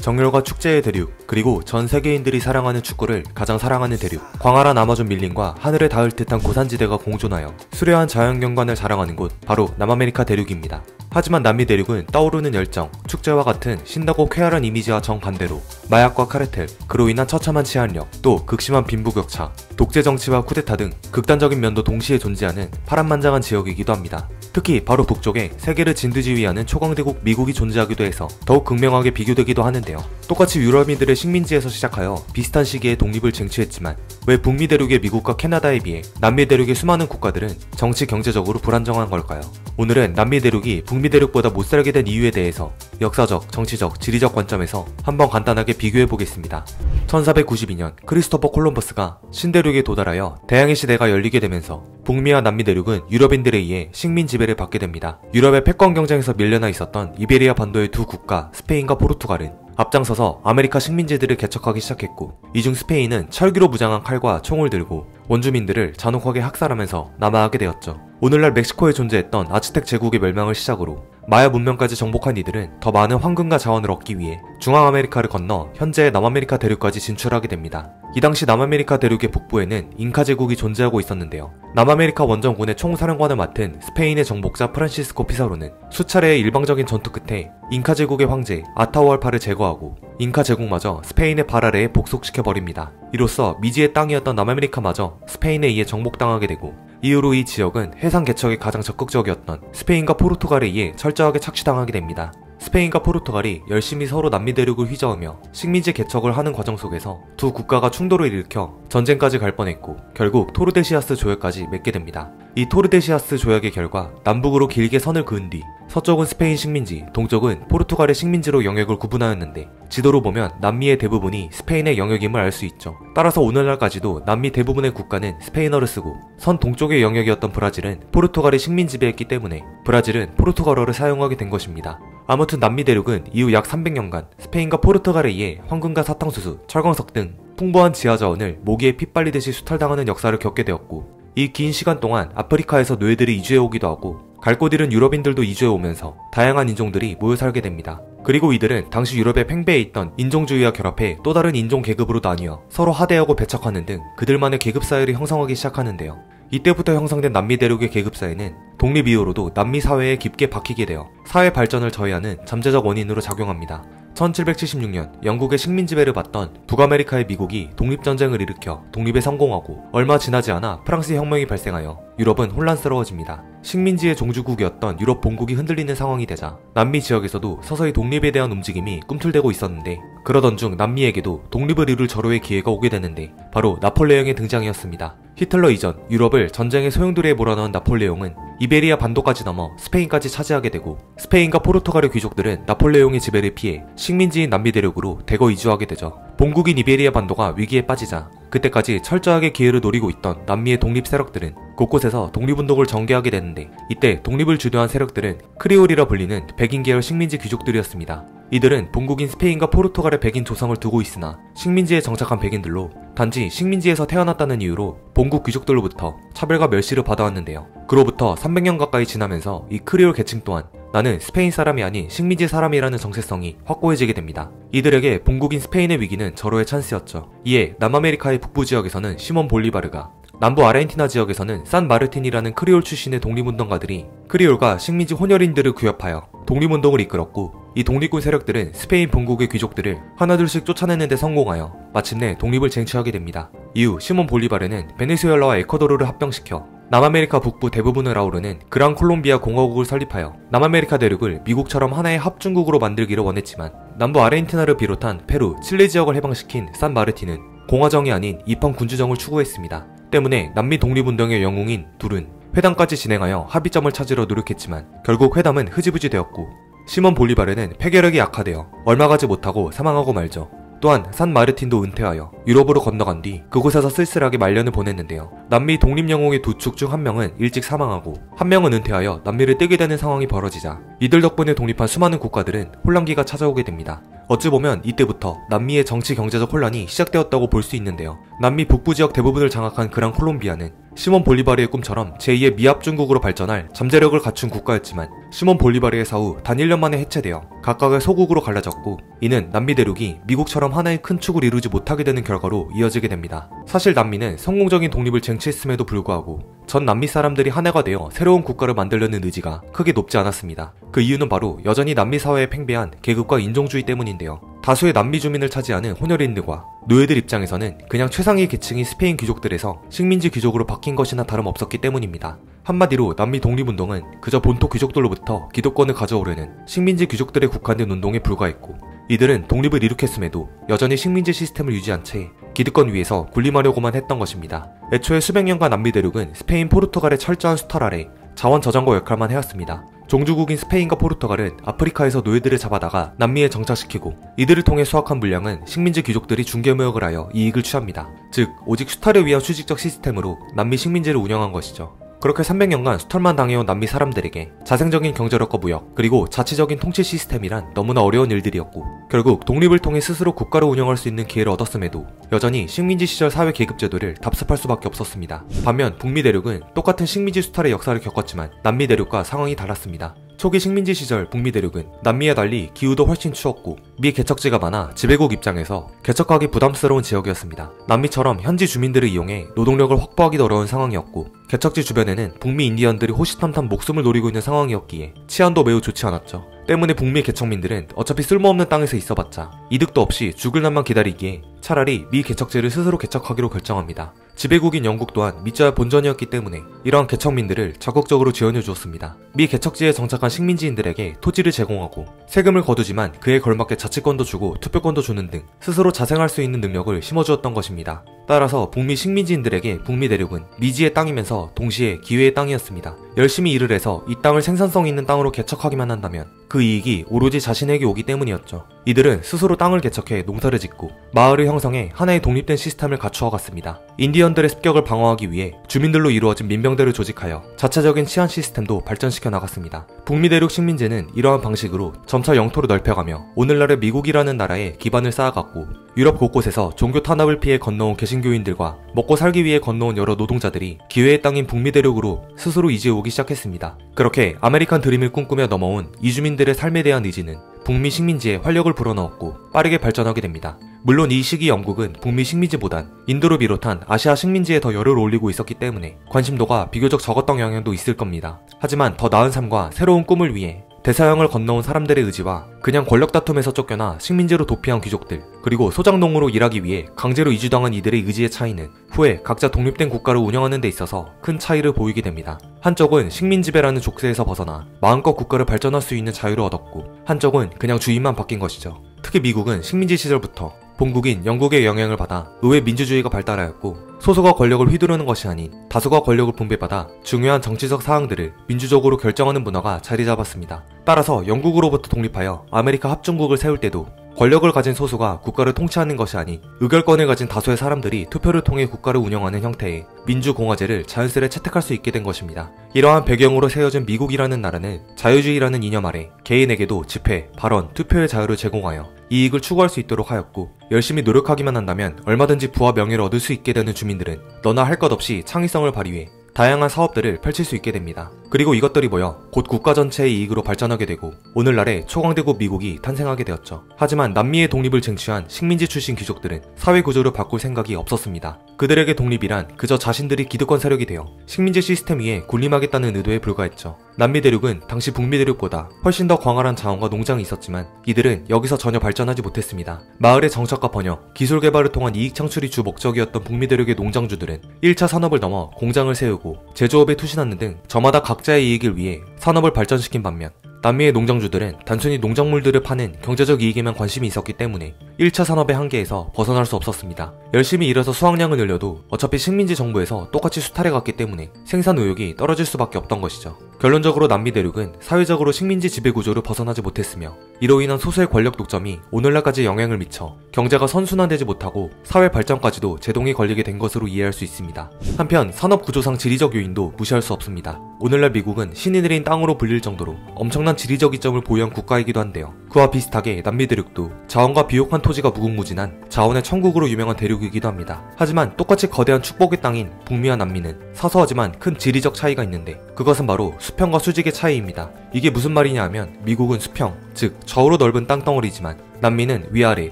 정열과 축제의 대륙, 그리고 전 세계인들이 사랑하는 축구를 가장 사랑하는 대륙, 광활한 아마존 밀림과 하늘에 닿을 듯한 고산지대가 공존하여 수려한 자연경관을 자랑하는 곳, 바로 남아메리카 대륙입니다. 하지만 남미 대륙은 떠오르는 열정, 축제와 같은 신나고 쾌활한 이미지와 정반대로 마약과 카르텔, 그로 인한 처참한 치안력, 또 극심한 빈부격차, 독재 정치와 쿠데타 등 극단적인 면도 동시에 존재하는 파란만장한 지역이기도 합니다. 특히 바로 북쪽에 세계를 진두지휘하는 초강대국 미국이 존재하기도 해서 더욱 극명하게 비교되기도 하는데요. 똑같이 유럽인들의 식민지에서 시작하여 비슷한 시기에 독립을 쟁취했지만 왜 북미 대륙의 미국과 캐나다에 비해 남미 대륙의 수많은 국가들은 정치 경제적으로 불안정한 걸까요? 오늘은 남미 대륙이 북미 대륙보다 못살게 된 이유에 대해서 역사적, 정치적, 지리적 관점에서 한번 간단하게 비교해보겠습니다. 1492년 크리스토퍼 콜럼버스가 신대륙에 도달하여 대항해 시대가 열리게 되면서 북미와 남미 대륙은 유럽인들에 의해 식민 지배를 받게 됩니다. 유럽의 패권 경쟁에서 밀려나 있었던 이베리아 반도의 두 국가 스페인과 포르투갈은 앞장서서 아메리카 식민지들을 개척하기 시작했고, 이중 스페인은 철기로 무장한 칼과 총을 들고 원주민들을 잔혹하게 학살하면서 남하하게 되었죠. 오늘날 멕시코에 존재했던 아즈텍 제국의 멸망을 시작으로 마야 문명까지 정복한 이들은 더 많은 황금과 자원을 얻기 위해 중앙아메리카를 건너 현재의 남아메리카 대륙까지 진출하게 됩니다. 이 당시 남아메리카 대륙의 북부에는 잉카 제국이 존재하고 있었는데요. 남아메리카 원정군의 총사령관을 맡은 스페인의 정복자 프란시스코 피사로는 수차례의 일방적인 전투 끝에 잉카 제국의 황제 아타후알파를 제거하고 잉카 제국마저 스페인의 발 아래에 복속시켜버립니다. 이로써 미지의 땅이었던 남아메리카마저 스페인에 의해 정복당하게 되고, 이후로 이 지역은 해상 개척에 가장 적극적이었던 스페인과 포르투갈에 의해 철저하게 착취당하게 됩니다. 스페인과 포르투갈이 열심히 서로 남미 대륙을 휘저으며 식민지 개척을 하는 과정 속에서 두 국가가 충돌을 일으켜 전쟁까지 갈 뻔했고, 결국 토르데시아스 조약까지 맺게 됩니다. 이 토르데시아스 조약의 결과 남북으로 길게 선을 그은 뒤 서쪽은 스페인 식민지, 동쪽은 포르투갈의 식민지로 영역을 구분하였는데, 지도로 보면 남미의 대부분이 스페인의 영역임을 알 수 있죠. 따라서 오늘날까지도 남미 대부분의 국가는 스페인어를 쓰고, 선 동쪽의 영역이었던 브라질은 포르투갈이 식민 지배했기 때문에 브라질은 포르투갈어를 사용하게 된 것입니다. 아무튼 남미 대륙은 이후 약 300년간 스페인과 포르투갈에 의해 황금과 사탕수수, 철광석 등 풍부한 지하자원을 모기에 피 빨리듯이 수탈당하는 역사를 겪게 되었고, 이 긴 시간 동안 아프리카에서 뇌들이 이주해오기도 하고 갈 곳 잃은 유럽인들도 이주해오면서 다양한 인종들이 모여 살게 됩니다. 그리고 이들은 당시 유럽의 팽배해 있던 인종주의와 결합해 또 다른 인종 계급으로 나뉘어 서로 하대하고 배척하는 등 그들만의 계급사회를 형성하기 시작하는데요. 이때부터 형성된 남미 대륙의 계급사회는 독립 이후로도 남미 사회에 깊게 박히게 되어 사회 발전을 저해하는 잠재적 원인으로 작용합니다. 1776년 영국의 식민 지배를 받던 북아메리카의 미국이 독립전쟁을 일으켜 독립에 성공하고 얼마 지나지 않아 프랑스 혁명이 발생하여 유럽은 혼란스러워집니다. 식민지의 종주국이었던 유럽 본국이 흔들리는 상황이 되자 남미 지역에서도 서서히 독립에 대한 움직임이 꿈틀대고 있었는데, 그러던 중 남미에게도 독립을 이룰 절호의 기회가 오게 되는데 바로 나폴레옹의 등장이었습니다. 히틀러 이전 유럽을 전쟁의 소용돌이에 몰아넣은 나폴레옹은 이베리아 반도까지 넘어 스페인까지 차지하게 되고, 스페인과 포르투갈의 귀족들은 나폴레옹의 지배를 피해 식민지인 남미 대륙으로 대거 이주하게 되죠. 본국인 이베리아 반도가 위기에 빠지자 그때까지 철저하게 기회를 노리고 있던 남미의 독립 세력들은 곳곳에서 독립운동을 전개하게 되는데, 이때 독립을 주도한 세력들은 크리올이라 불리는 백인 계열 식민지 귀족들이었습니다. 이들은 본국인 스페인과 포르투갈의 백인 조상을 두고 있으나 식민지에 정착한 백인들로 단지 식민지에서 태어났다는 이유로 본국 귀족들로부터 차별과 멸시를 받아왔는데요. 그로부터 300년 가까이 지나면서 이 크리올 계층 또한 나는 스페인 사람이 아닌 식민지 사람이라는 정체성이 확고해지게 됩니다. 이들에게 본국인 스페인의 위기는 절호의 찬스였죠. 이에 남아메리카의 북부 지역에서는 시몬 볼리바르가, 남부 아르헨티나 지역에서는 산 마르틴이라는 크리올 출신의 독립운동가들이 크리올과 식민지 혼혈인들을 규합하여 독립운동을 이끌었고, 이 독립군 세력들은 스페인 본국의 귀족들을 하나둘씩 쫓아내는 데 성공하여 마침내 독립을 쟁취하게 됩니다. 이후 시몬 볼리바르는 베네수엘라와 에콰도르를 합병시켜 남아메리카 북부 대부분을 아우르는 그란 콜롬비아 공화국을 설립하여 남아메리카 대륙을 미국처럼 하나의 합중국으로 만들기를 원했지만, 남부 아르헨티나를 비롯한 페루, 칠레 지역을 해방시킨 산 마르틴은 공화정이 아닌 입헌 군주정을 추구했습니다. 때문에 남미 독립운동의 영웅인 둘은 회담까지 진행하여 합의점을 찾으려 노력했지만 결국 회담은 흐지부지 되었고, 시몬 볼리바르는 폐결력이 약화되어 얼마 가지 못하고 사망하고 말죠. 또한 산 마르틴도 은퇴하여 유럽으로 건너간 뒤 그곳에서 쓸쓸하게 말년을 보냈는데요. 남미 독립 영웅의 두 축 중 한 명은 일찍 사망하고 한 명은 은퇴하여 남미를 뜨게 되는 상황이 벌어지자 이들 덕분에 독립한 수많은 국가들은 혼란기가 찾아오게 됩니다. 어찌 보면 이때부터 남미의 정치 경제적 혼란이 시작되었다고 볼 수 있는데요. 남미 북부 지역 대부분을 장악한 그랑 콜롬비아는 시몬 볼리바르의 꿈처럼 제2의 미합중국으로 발전할 잠재력을 갖춘 국가였지만 시몬 볼리바르의 사후 단 1년 만에 해체되어 각각의 소국으로 갈라졌고, 이는 남미 대륙이 미국처럼 하나의 큰 축을 이루지 못하게 되는 결과로 이어지게 됩니다. 사실 남미는 성공적인 독립을 쟁취했음에도 불구하고 전 남미 사람들이 하나가 되어 새로운 국가를 만들려는 의지가 크게 높지 않았습니다. 그 이유는 바로 여전히 남미 사회에 팽배한 계급과 인종주의 때문인데요. 다수의 남미 주민을 차지하는 호녀린들과 노예들 입장에서는 그냥 최상위 계층인 스페인 귀족들에서 식민지 귀족으로 바뀐 것이나 다름없었기 때문입니다. 한마디로 남미 독립운동은 그저 본토 귀족들로부터 기득권을 가져오려는 식민지 귀족들에 국한된 운동에 불과했고, 이들은 독립을 일으켰음에도 여전히 식민지 시스템을 유지한 채 기득권 위에서 군림하려고만 했던 것입니다. 애초에 수백 년간 남미 대륙은 스페인, 포르투갈의 철저한 수탈 아래 자원 저장고 역할만 해왔습니다. 종주국인 스페인과 포르투갈은 아프리카에서 노예들을 잡아다가 남미에 정착시키고, 이들을 통해 수확한 물량은 식민지 귀족들이 중개무역을 하여 이익을 취합니다. 즉, 오직 수탈을 위한 수직적 시스템으로 남미 식민지를 운영한 것이죠. 그렇게 300년간 수탈만 당해온 남미 사람들에게 자생적인 경제력과 무역, 그리고 자치적인 통치 시스템이란 너무나 어려운 일들이었고, 결국 독립을 통해 스스로 국가를 운영할 수 있는 기회를 얻었음에도 여전히 식민지 시절 사회 계급 제도를 답습할 수밖에 없었습니다. 반면 북미 대륙은 똑같은 식민지 수탈의 역사를 겪었지만 남미 대륙과 상황이 달랐습니다. 초기 식민지 시절 북미 대륙은 남미와 달리 기후도 훨씬 추웠고 미 개척지가 많아 지배국 입장에서 개척하기 부담스러운 지역이었습니다. 남미처럼 현지 주민들을 이용해 노동력을 확보하기도 어려운 상황이었고, 개척지 주변에는 북미 인디언들이 호시탐탐 목숨을 노리고 있는 상황이었기에 치안도 매우 좋지 않았죠. 때문에 북미 개척민들은 어차피 쓸모없는 땅에서 있어봤자 이득도 없이 죽을 날만 기다리기에 차라리 미 개척지를 스스로 개척하기로 결정합니다. 지배국인 영국 또한 미자의 본전이었기 때문에 이러한 개척민들을 적극적으로 지원해 주었습니다. 미 개척지에 정착한 식민지인들에게 토지를 제공하고 세금을 거두지만 그에 걸맞게 자치권도 주고 투표권도 주는 등 스스로 자생할 수 있는 능력을 심어주었던 것입니다. 따라서 북미 식민지인들에게 북미 대륙은 미지의 땅이면서 동시에 기회의 땅이었습니다. 열심히 일을 해서 이 땅을 생산성 있는 땅으로 개척하기만 한다면 그 이익이 오로지 자신에게 오기 때문이었죠. 이들은 스스로 땅을 개척해 농사를 짓고 마을을 형성해 하나의 독립된 시스템을 갖추어갔습니다. 인디언들의 습격을 방어하기 위해 주민들로 이루어진 민병대를 조직하여 자체적인 치안 시스템도 발전시켜 나갔습니다. 북미 대륙 식민지는 이러한 방식으로 점차 영토를 넓혀가며 오늘날의 미국이라는 나라에 기반을 쌓아갔고, 유럽 곳곳에서 종교 탄압을 피해 건너온 개신교인들과 먹고 살기 위해 건너온 여러 노동자들이 기회의 땅인 북미 대륙으로 스스로 이주해오기 시작했습니다. 그렇게 아메리칸 드림을 꿈꾸며 넘어온 이주민들의 삶에 대한 의지는 북미 식민지에 활력을 불어넣었고 빠르게 발전하게 됩니다. 물론 이 시기 영국은 북미 식민지보단 인도를 비롯한 아시아 식민지에 더 열을 올리고 있었기 때문에 관심도가 비교적 적었던 영향도 있을 겁니다. 하지만 더 나은 삶과 새로운 꿈을 위해 대서양을 건너온 사람들의 의지와 그냥 권력 다툼에서 쫓겨나 식민지로 도피한 귀족들, 그리고 소작농으로 일하기 위해 강제로 이주당한 이들의 의지의 차이는 후에 각자 독립된 국가를 운영하는 데 있어서 큰 차이를 보이게 됩니다. 한쪽은 식민지배라는 족쇄에서 벗어나 마음껏 국가를 발전할 수 있는 자유를 얻었고, 한쪽은 그냥 주인만 바뀐 것이죠. 특히 미국은 식민지 시절부터 본국인 영국의 영향을 받아 의회 민주주의가 발달하였고, 소수가 권력을 휘두르는 것이 아닌 다수가 권력을 분배받아 중요한 정치적 사항들을 민주적으로 결정하는 문화가 자리 잡았습니다. 따라서 영국으로부터 독립하여 아메리카 합중국을 세울 때도 권력을 가진 소수가 국가를 통치하는 것이 아닌 의결권을 가진 다수의 사람들이 투표를 통해 국가를 운영하는 형태의 민주공화제를 자연스레 채택할 수 있게 된 것입니다. 이러한 배경으로 세워진 미국이라는 나라는 자유주의라는 이념 아래 개인에게도 집회, 발언, 투표의 자유를 제공하여 이익을 추구할 수 있도록 하였고, 열심히 노력하기만 한다면 얼마든지 부와 명예를 얻을 수 있게 되는 주민들은 너나 할 것 없이 창의성을 발휘해 다양한 사업들을 펼칠 수 있게 됩니다. 그리고 이것들이 모여 곧 국가 전체의 이익으로 발전하게 되고 오늘날의 초강대국 미국이 탄생하게 되었죠. 하지만 남미의 독립을 쟁취한 식민지 출신 귀족들은 사회 구조를 바꿀 생각이 없었습니다. 그들에게 독립이란 그저 자신들이 기득권 세력이 되어 식민지 시스템 위에 군림하겠다는 의도에 불과했죠. 남미 대륙은 당시 북미 대륙보다 훨씬 더 광활한 자원과 농장이 있었지만 이들은 여기서 전혀 발전하지 못했습니다. 마을의 정착과 번역, 기술 개발을 통한 이익 창출이 주 목적이었던 북미 대륙의 농장주들은 1차 산업을 넘어 공장을 세우고 제조업에 투신하는 등 저마다 각자의 이익을 위해 산업을 발전시킨 반면 남미의 농장주들은 단순히 농작물들을 파는 경제적 이익에만 관심이 있었기 때문에 1차 산업의 한계에서 벗어날 수 없었습니다. 열심히 일해서 수확량을 늘려도 어차피 식민지 정부에서 똑같이 수탈해 갔기 때문에 생산 의욕이 떨어질 수밖에 없던 것이죠. 결론적으로 남미 대륙은 사회적으로 식민지 지배구조를 벗어나지 못했으며 이로 인한 소수의 권력 독점이 오늘날까지 영향을 미쳐 경제가 선순환되지 못하고 사회 발전까지도 제동이 걸리게 된 것으로 이해할 수 있습니다. 한편 산업구조상 지리적 요인도 무시할 수 없습니다. 오늘날 미국은 신이 내린 땅으로 불릴 정도로 엄청난 지리적 이점을 보유한 국가이기도 한데요. 그와 비슷하게 남미 대륙도 자원과 비옥한 토지가 무궁무진한 자원의 천국으로 유명한 대륙이기도 합니다. 하지만 똑같이 거대한 축복의 땅인 북미와 남미는 사소하지만 큰 지리적 차이가 있는데 그것은 바로 수평과 수직의 차이입니다. 이게 무슨 말이냐 하면 미국은 수평, 즉 좌우로 넓은 땅덩어리지만 남미는 위아래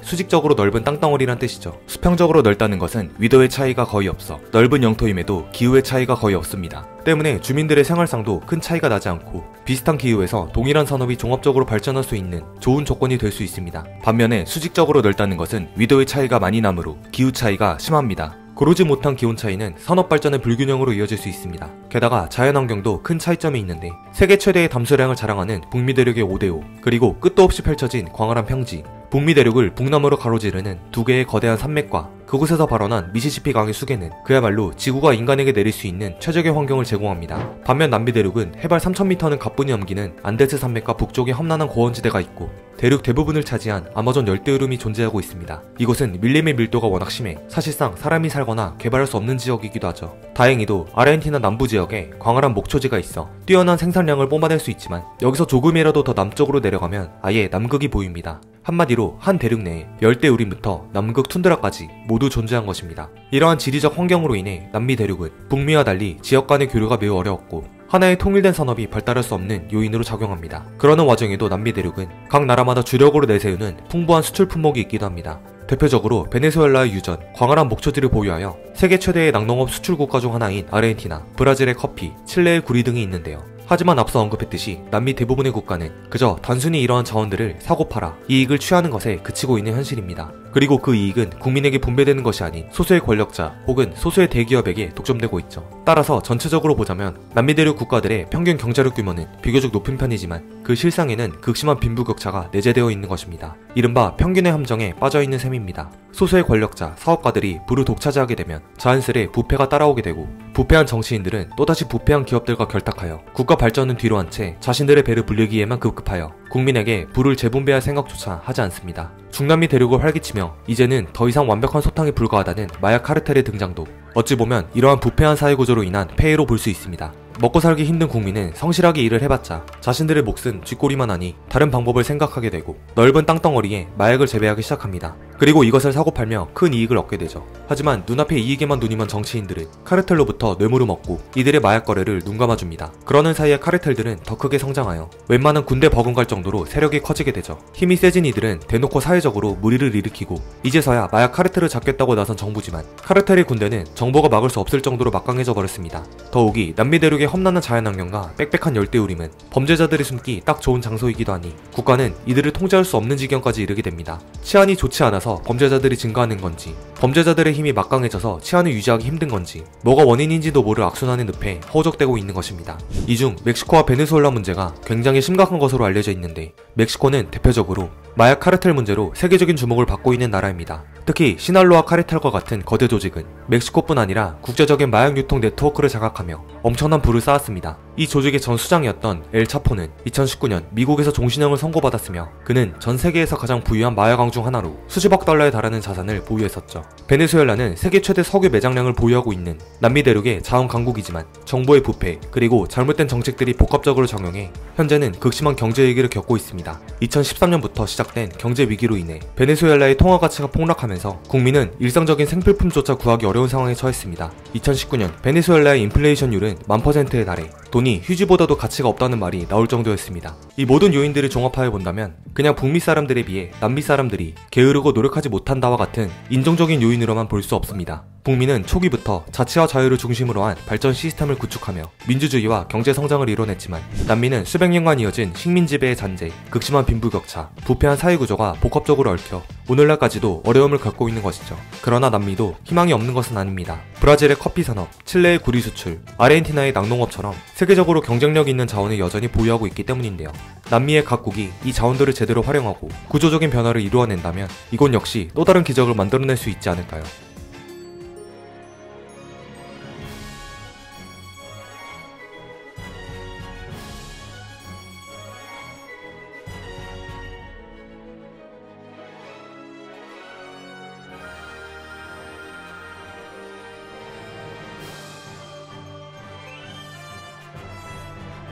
수직적으로 넓은 땅덩어리란 뜻이죠. 수평적으로 넓다는 것은 위도의 차이가 거의 없어 넓은 영토임에도 기후의 차이가 거의 없습니다. 때문에 주민들의 생활상도 큰 차이가 나지 않고 비슷한 기후에서 동일한 산업이 종합적으로 발전할 수 있는 좋은 조건이 될 수 있습니다. 반면에 수직적으로 넓다는 것은 위도의 차이가 많이 나므로 기후 차이가 심합니다. 고르지 못한 기온 차이는 산업 발전의 불균형으로 이어질 수 있습니다. 게다가 자연환경도 큰 차이점이 있는데 세계 최대의 담수량을 자랑하는 북미 대륙의 5대5 그리고 끝도 없이 펼쳐진 광활한 평지, 북미 대륙을 북남으로 가로지르는 두 개의 거대한 산맥과 그곳에서 발원한 미시시피 강의 수계는 그야말로 지구가 인간에게 내릴 수 있는 최적의 환경을 제공합니다. 반면 남미 대륙은 해발 3000m는 가뿐히 넘기는 안데스 산맥과 북쪽에 험난한 고원지대가 있고 대륙 대부분을 차지한 아마존 열대우름이 존재하고 있습니다. 이곳은 밀림의 밀도가 워낙 심해 사실상 사람이 살거나 개발할 수 없는 지역이기도 하죠. 다행히도 아르헨티나 남부 지역에 광활한 목초지가 있어 뛰어난 생산량을 뿜어낼 수 있지만 여기서 조금이라도 더 남쪽으로 내려가면 아예 남극이 보입니다. 한마디로 한 대륙 내에 열대우림부터 남극 툰드라까지 모두 존재한 것입니다. 이러한 지리적 환경으로 인해 남미 대륙은 북미와 달리 지역 간의 교류가 매우 어려웠고 하나의 통일된 산업이 발달할 수 없는 요인으로 작용합니다. 그러는 와중에도 남미 대륙은 각 나라마다 주력으로 내세우는 풍부한 수출 품목이 있기도 합니다. 대표적으로 베네수엘라의 유전, 광활한 목초지를 보유하여 세계 최대의 낙농업 수출 국가 중 하나인 아르헨티나, 브라질의 커피, 칠레의 구리 등이 있는데요. 하지만 앞서 언급했듯이 남미 대부분의 국가는 그저 단순히 이러한 자원들을 사고 팔아 이익을 취하는 것에 그치고 있는 현실입니다. 그리고 그 이익은 국민에게 분배되는 것이 아닌 소수의 권력자 혹은 소수의 대기업에게 독점되고 있죠. 따라서 전체적으로 보자면 남미 대륙 국가들의 평균 경제력 규모는 비교적 높은 편이지만 그 실상에는 극심한 빈부격차가 내재되어 있는 것입니다. 이른바 평균의 함정에 빠져있는 셈입니다. 소수의 권력자, 사업가들이 부를 독차지하게 되면 자연스레 부패가 따라오게 되고 부패한 정치인들은 또다시 부패한 기업들과 결탁하여 국가 발전은 뒤로 한 채 자신들의 배를 불리기에만 급급하여 국민에게 부를 재분배할 생각조차 하지 않습니다. 중남미 대륙을 활기치며 이제는 더 이상 완벽한 소탕에 불과하다는 마약 카르텔의 등장도 어찌 보면 이러한 부패한 사회구조로 인한 폐해로 볼 수 있습니다. 먹고 살기 힘든 국민은 성실하게 일을 해봤자 자신들의 몫은 쥐꼬리만 하니 다른 방법을 생각하게 되고 넓은 땅덩어리에 마약을 재배하기 시작합니다. 그리고 이것을 사고 팔며 큰 이익을 얻게 되죠. 하지만 눈앞의 이익에만 눈이 먼 정치인들은 카르텔로부터 뇌물을 먹고 이들의 마약 거래를 눈감아줍니다. 그러는 사이에 카르텔들은 더 크게 성장하여 웬만한 군대 버금갈 정도로 세력이 커지게 되죠. 힘이 세진 이들은 대놓고 사회적으로 물의를 일으키고 이제서야 마약 카르텔을 잡겠다고 나선 정부지만 카르텔의 군대는 정보가 막을 수 없을 정도로 막강해져 버렸습니다. 더욱이 남미 대륙의 험난한 자연환경과 빽빽한 열대우림은 범죄자들이 숨기 딱 좋은 장소이기도 하니 국가는 이들을 통제할 수 없는 지경까지 이르게 됩니다. 치안이 좋지 않아서 범죄자들이 증가하는 건지 범죄자들의 힘이 막강해져서 치안을 유지하기 힘든 건지 뭐가 원인인지도 모를 악순환의 늪에 허우적대고 있는 것입니다. 이 중 멕시코와 베네수엘라 문제가 굉장히 심각한 것으로 알려져 있는데 멕시코는 대표적으로 마약 카르텔 문제로 세계적인 주목을 받고 있는 나라입니다. 특히 시날로아 카르텔과 같은 거대 조직은 멕시코뿐 아니라 국제적인 마약 유통 네트워크를 장악하며 엄청난 부를 쌓았습니다. 이 조직의 전 수장이었던 엘 차포는 2019년 미국에서 종신형을 선고받았으며 그는 전 세계에서 가장 부유한 마약왕 중 하나로 수십억 달러에 달하는 자산을 보유했었죠. 베네수엘라는 세계 최대 석유 매장량을 보유하고 있는 남미 대륙의 자원 강국이지만 정부의 부패 그리고 잘못된 정책들이 복합적으로 작용해 현재는 극심한 경제 위기를 겪고 있습니다. 2013년부터 시작된 경제 위기로 인해 베네수엘라의 통화 가치가 폭락하면서 국민은 일상적인 생필품조차 구하기 어려운 상황에 처했습니다. 2019년 베네수엘라의 인플레이션율은 1000%에 달해 돈이 휴지보다도 가치가 없다는 말이 나올 정도였습니다. 이 모든 요인들을 종합하여 본다면 그냥 북미 사람들에 비해 남미 사람들이 게으르고 노력하지 못한다와 같은 인종적인 요인으로만 볼 수 없습니다. 북미는 초기부터 자치와 자유를 중심으로 한 발전 시스템을 구축하며 민주주의와 경제 성장을 이뤄냈지만 남미는 수백 년간 이어진 식민 지배의 잔재, 극심한 빈부격차, 부패한 사회구조가 복합적으로 얽혀 오늘날까지도 어려움을 겪고 있는 것이죠. 그러나 남미도 희망이 없는 것은 아닙니다. 브라질의 커피 산업, 칠레의 구리 수출, 아르헨티나의 낙농업처럼 세계적으로 경쟁력 있는 자원을 여전히 보유하고 있기 때문인데요. 남미의 각국이 이 자원들을 제대로 활용하고 구조적인 변화를 이루어낸다면 이곳 역시 또 다른 기적을 만들어낼 수 있지 않을까요?